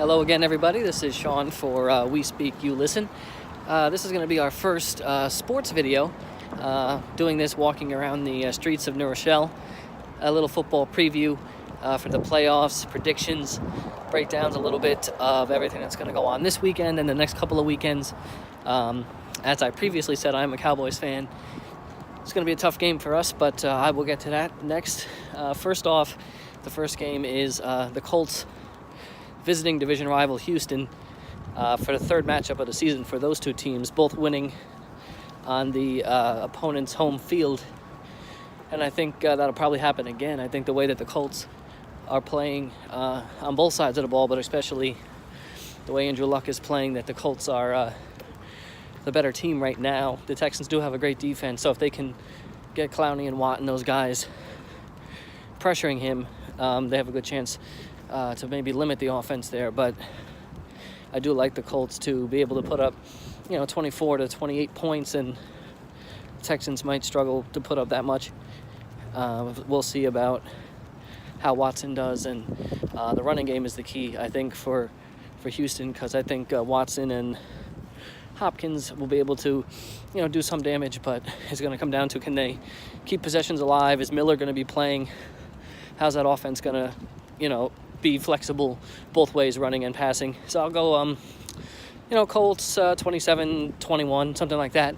Hello again, everybody. This is Sean for We Speak, You Listen. This is going to be our first sports video. Doing this walking around the streets of New Rochelle. A little football preview for the playoffs, predictions, breakdowns a little bit of everything that's going to go on this weekend and the next couple of weekends. As I previously said, I'm a Cowboys fan. It's going to be a tough game for us, but I will get to that next. First off, the first game is the Colts visiting division rival Houston for the third matchup of the season for those two teams, both winning on the opponent's home field. And I think that'll probably happen again. I think the way that the Colts are playing on both sides of the ball, but especially the way Andrew Luck is playing, that the Colts are the better team right now. The Texans do have a great defense, so if they can get Clowney and Watt and those guys pressuring him, they have a good chance to maybe limit the offense there. But I do like the Colts to be able to put up, 24 to 28 points, and the Texans might struggle to put up that much. We'll see about how Watson does, and the running game is the key, I think, for Houston, because I think Watson and Hopkins will be able to, do some damage, but it's going to come down to, can they keep possessions alive? Is Miller going to be playing? How's that offense going to, be flexible both ways, running and passing? So I'll go, Colts 27-21, something like that,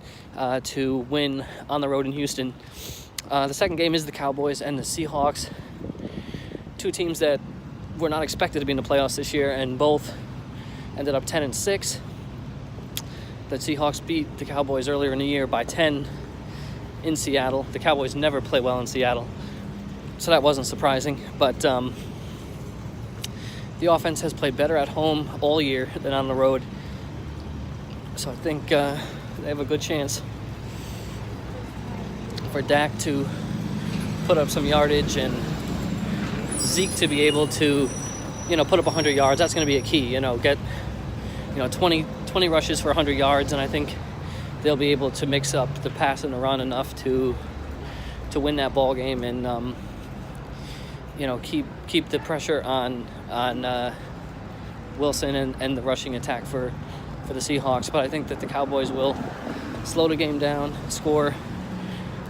to win on the road in Houston. The second game is the Cowboys and the Seahawks, two teams that were not expected to be in the playoffs this year, and both ended up 10-6. The Seahawks beat the Cowboys earlier in the year by 10 in Seattle. The Cowboys never play well in Seattle, so that wasn't surprising. But the offense has played better at home all year than on the road, so I think they have a good chance for Dak to put up some yardage and Zeke to be able to, put up 100 yards. That's going to be a key, get, 20 rushes for 100 yards, and I think they'll be able to mix up the pass and the run enough to win that ball game and, keep the pressure on Wilson and the rushing attack for the Seahawks. But I think that the Cowboys will slow the game down, score,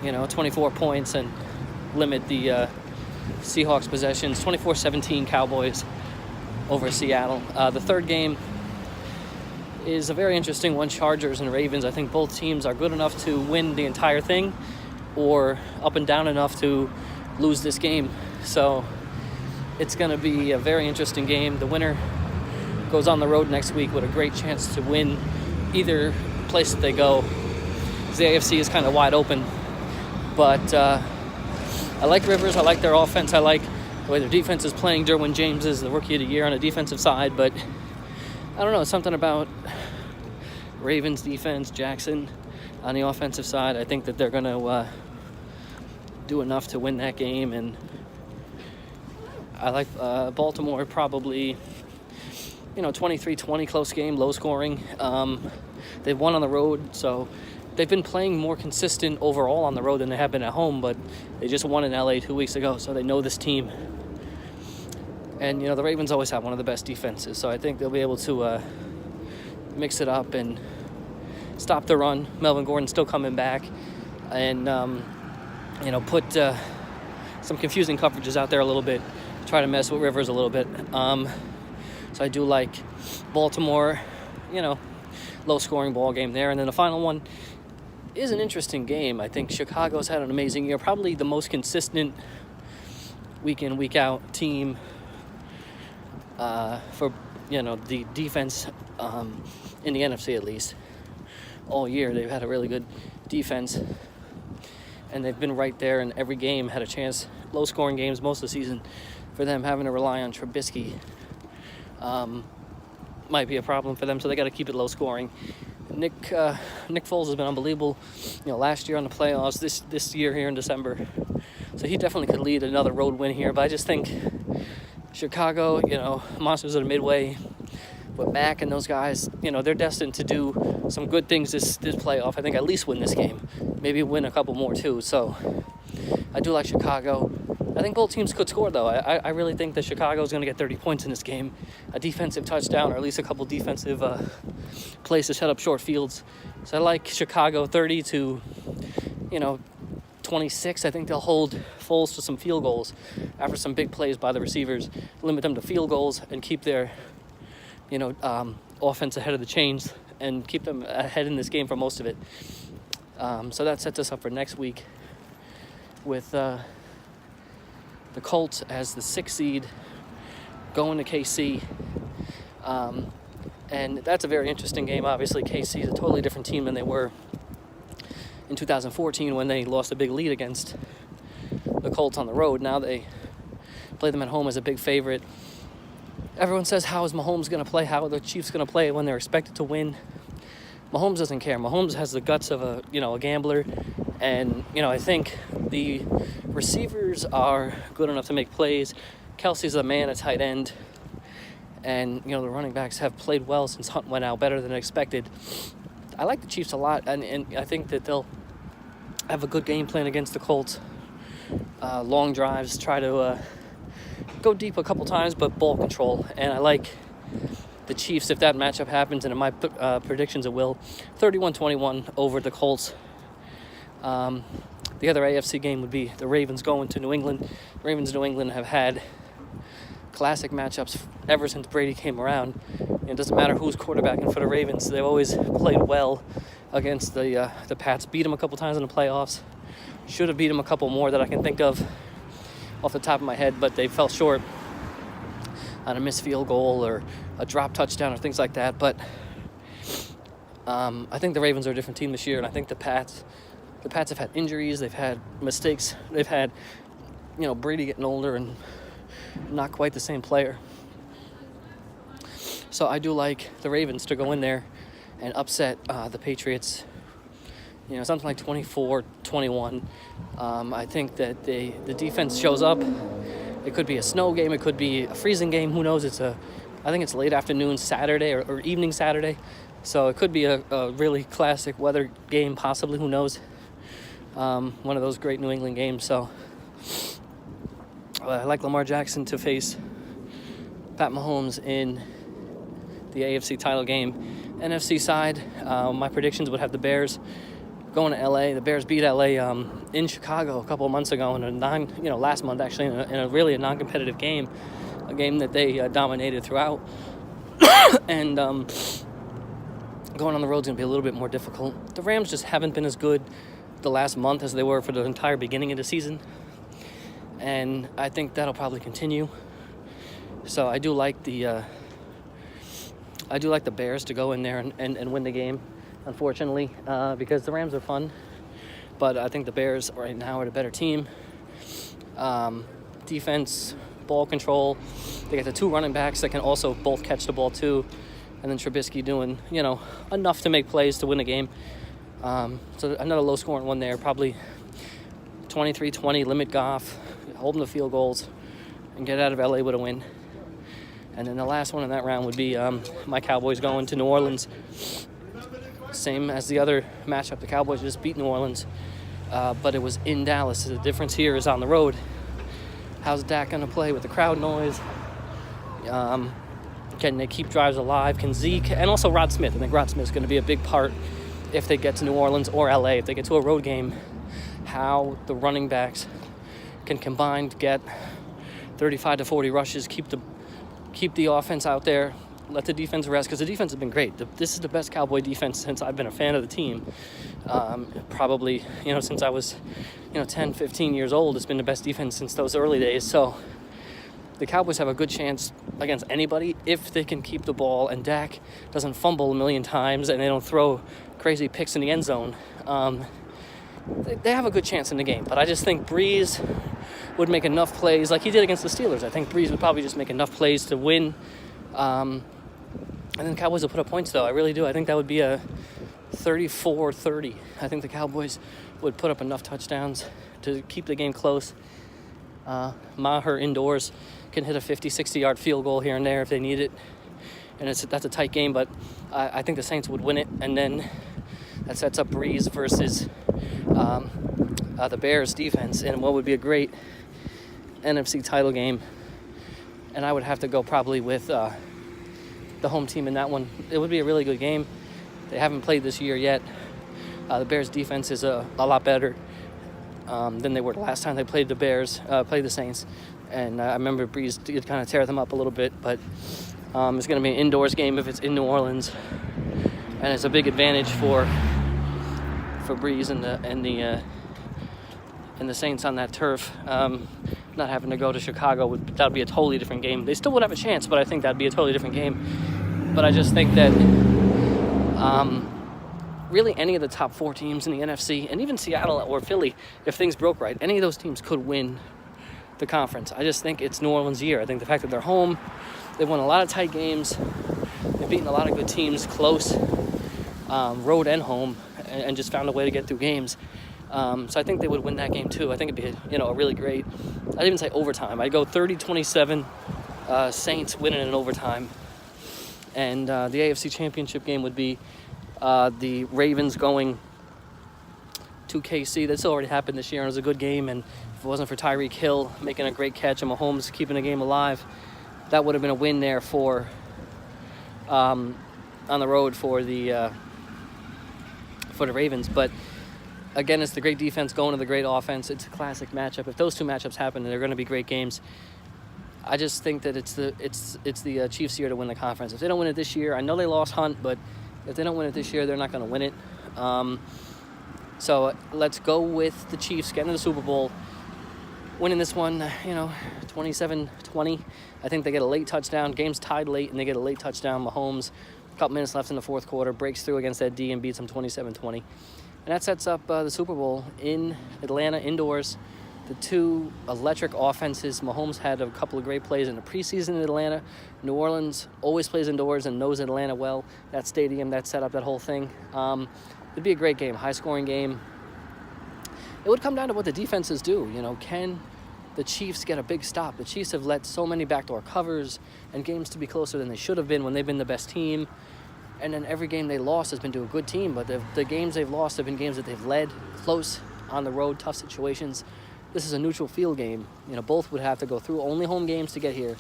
24 points, and limit the Seahawks possessions. 24-17 Cowboys over Seattle. The third game is a very interesting one, Chargers and Ravens. I think both teams are good enough to win the entire thing, or up and down enough to lose this game. So it's going to be a very interesting game. The winner goes on the road next week with a great chance to win either place that they go. The AFC is kind of wide open. But I like Rivers. I like their offense. I like the way their defense is playing. Derwin James is the rookie of the year on the defensive side. But I don't know, something about Ravens defense, Jackson on the offensive side. I think that they're going to do enough to win that game. And I like Baltimore probably, 23-20, close game, low scoring. They've won on the road, so they've been playing more consistent overall on the road than they have been at home, but they just won in LA 2 weeks ago, so they know this team. And, the Ravens always have one of the best defenses, so I think they'll be able to mix it up and stop the run. Melvin Gordon still coming back, and, put some confusing coverages out there a little bit, try to mess with Rivers a little bit. So I do like Baltimore, low-scoring ball game there. And then the final one is an interesting game. I think Chicago's had an amazing year, probably the most consistent week in, week out team for, the defense in the NFC at least. All year they've had a really good defense, and they've been right there in every game, had a chance. Low-scoring games most of the season for them, having to rely on Trubisky might be a problem for them, so they got to keep it low-scoring. Nick Foles has been unbelievable, last year on the playoffs, this year here in December. So he definitely could lead another road win here. But I just think Chicago, monsters of the Midway, with Mac and those guys, they're destined to do some good things this playoff. I think at least win this game, maybe win a couple more too. So I do like Chicago. I think both teams could score, though. I really think that Chicago is going to get 30 points in this game. A defensive touchdown, or at least a couple defensive plays to shut up short fields. So I like Chicago 30 to, 26. I think they'll hold Foles to some field goals after some big plays by the receivers, limit them to field goals, and keep their, offense ahead of the chains and keep them ahead in this game for most of it. So that sets us up for next week with the Colts as the 6th seed going to KC. And that's a very interesting game. Obviously, KC is a totally different team than they were in 2014 when they lost a big lead against the Colts on the road. Now they play them at home as a big favorite. Everyone says, how is Mahomes going to play? How are the Chiefs going to play when they're expected to win? Mahomes doesn't care. Mahomes has the guts of a gambler. And, I think the receivers are good enough to make plays. Kelsey's a man at tight end. And, the running backs have played well since Hunt went out, better than expected. I like the Chiefs a lot, and I think that they'll have a good game plan against the Colts. Long drives, try to go deep a couple times, but ball control. And I like the Chiefs, if that matchup happens, and in my predictions it will, 31-21 over the Colts. The other AFC game would be the Ravens going to New England. Ravens and New England have had classic matchups ever since Brady came around. It doesn't matter who's quarterbacking for the Ravens. They've always played well against the Pats. Beat them a couple times in the playoffs. Should have beat them a couple more that I can think of off the top of my head, but they fell short on a missed field goal or a drop touchdown or things like that. But I think the Ravens are a different team this year, and I think the Pats have had injuries. They've had mistakes. They've had, Brady getting older and not quite the same player. So I do like the Ravens to go in there and upset the Patriots, something like 24-21. I think that the defense shows up. It could be a snow game. It could be a freezing game. Who knows? I think it's late afternoon Saturday or evening Saturday. So it could be a really classic weather game, possibly. Who knows? One of those great New England games. So I like Lamar Jackson to face Pat Mahomes in the AFC title game. NFC side, my predictions would have the Bears going to LA. The Bears beat LA in Chicago a couple of months ago in last month actually, in a really non-competitive game, a game that they dominated throughout. And going on the road is going to be a little bit more difficult. The Rams just haven't been as good the last month as they were for the entire beginning of the season. And I think that'll probably continue. So I do like the Bears to go in there and win the game, unfortunately, because the Rams are fun. But I think the Bears right now are the better team. Defense, ball control. They got the two running backs that can also both catch the ball too. And then Trubisky doing, enough to make plays to win a game. So another low-scoring one there, probably 23-20, limit Goff, hold them to field goals, and get out of LA with a win. And then the last one in that round would be my Cowboys going to New Orleans. Same as the other matchup. The Cowboys just beat New Orleans, but it was in Dallas. The difference here is on the road. How's Dak going to play with the crowd noise? Can they keep drives alive? Can Zeke, and also Rod Smith. I think Rod Smith is going to be a big part if they get to New Orleans or LA. If they get to a road game, how the running backs can combine to get 35 to 40 rushes, keep the offense out there, let the defense rest, because the defense has been great. This is the best Cowboy defense since I've been a fan of the team. Probably, since I was, 10, 15 years old, it's been the best defense since those early days. So the Cowboys have a good chance against anybody if they can keep the ball and Dak doesn't fumble a million times and they don't throw crazy picks in the end zone. They have a good chance in the game, but I just think Breeze would make enough plays like he did against the Steelers. I think Breeze would probably just make enough plays to win. And then the Cowboys will put up points, though. I really do. I think that would be a 34-30. I think the Cowboys would put up enough touchdowns to keep the game close. Maher indoors can hit a 50, 60-yard field goal here and there if they need it. And that's a tight game, but I think the Saints would win it. And then that sets up Breeze versus the Bears defense in what would be a great NFC title game, and I would have to go probably with the home team in that one. It would be a really good game. They haven't played this year yet. The Bears' defense is a lot better than they were the last time they played the Saints. And I remember Brees did kind of tear them up a little bit, but it's going to be an indoors game if it's in New Orleans, and it's a big advantage for Brees and the Saints on that turf. Not having to go to Chicago, that would be a totally different game. They still would have a chance, but I think that'd be a totally different game. But I just think that really any of the top 4 teams in the NFC, and even Seattle or Philly, if things broke right, any of those teams could win the conference. I just think it's New Orleans' year. I think the fact that they're home, they've won a lot of tight games, they've beaten a lot of good teams close, road and home, and just found a way to get through games. So I think they would win that game too. I think it'd be a really great, I'd even say overtime. I'd go 30-27, Saints winning in overtime. And the AFC Championship game would be the Ravens going to KC. That's already happened this year, and it was a good game. And if it wasn't for Tyreek Hill making a great catch and Mahomes keeping the game alive, that would have been a win there for on the road for the Ravens. But again, it's the great defense going to the great offense. It's a classic matchup. If those two matchups happen, they're going to be great games. I just think that it's the Chiefs' year to win the conference. If they don't win it this year, I know they lost Hunt, but if they don't win it this year, they're not going to win it. So let's go with the Chiefs getting to the Super Bowl, winning this one, 27-20. I think they get a late touchdown. Game's tied late, and they get a late touchdown. Mahomes, a couple minutes left in the fourth quarter, breaks through against that D and beats them 27-20. And that sets up the Super Bowl in Atlanta, indoors. The two electric offenses. Mahomes had a couple of great plays in the preseason in Atlanta. New Orleans always plays indoors and knows Atlanta well. That stadium, that setup, that whole thing. It'd be a great game, high-scoring game. It would come down to what the defenses do. Can the Chiefs get a big stop? The Chiefs have let so many backdoor covers and games to be closer than they should have been when they've been the best team. And then every game they lost has been to a good team, but the games they've lost have been games that they've led close on the road, tough situations. This is a neutral field game. Both would have to go through only home games to get here,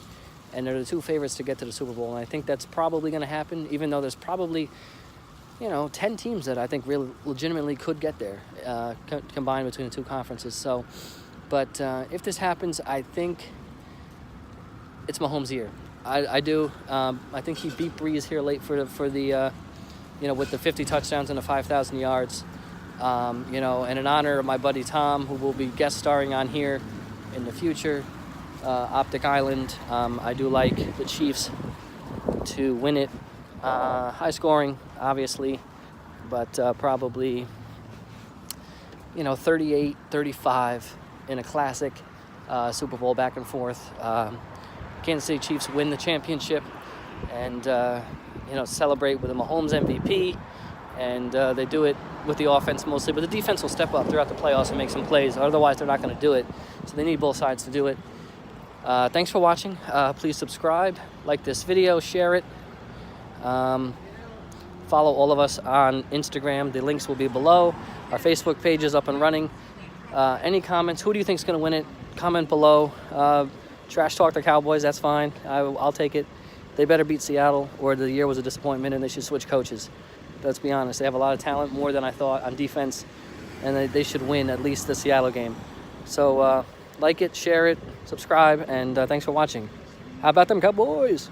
and they're the two favorites to get to the Super Bowl. And I think that's probably going to happen, even though there's probably 10 teams that I think really legitimately could get there, combined between the two conferences. So, but if this happens, I think it's Mahomes' year. I do. I think he beat Brees here late for the with the 50 touchdowns and the 5,000 yards. And in honor of my buddy Tom, who will be guest starring on here in the future, Optic Island, I do like the Chiefs to win it. High scoring, obviously, but probably 38-35 in a classic Super Bowl back and forth. Kansas City Chiefs win the championship and celebrate with a Mahomes MVP, and they do it with the offense mostly, but the defense will step up throughout the playoffs and make some plays. Otherwise, they're not going to do it, so they need both sides to do it. Thanks for watching. Please subscribe, like this video, share it. Follow all of us on Instagram. The links will be below. Our Facebook page is up and running. Any comments? Who do you think is going to win it? Comment below. Trash talk the Cowboys, that's fine. I'll take it. They better beat Seattle, or the year was a disappointment and they should switch coaches. Let's be honest. They have a lot of talent, more than I thought, on defense, and they should win at least the Seattle game. So like it, share it, subscribe, and thanks for watching. How about them Cowboys?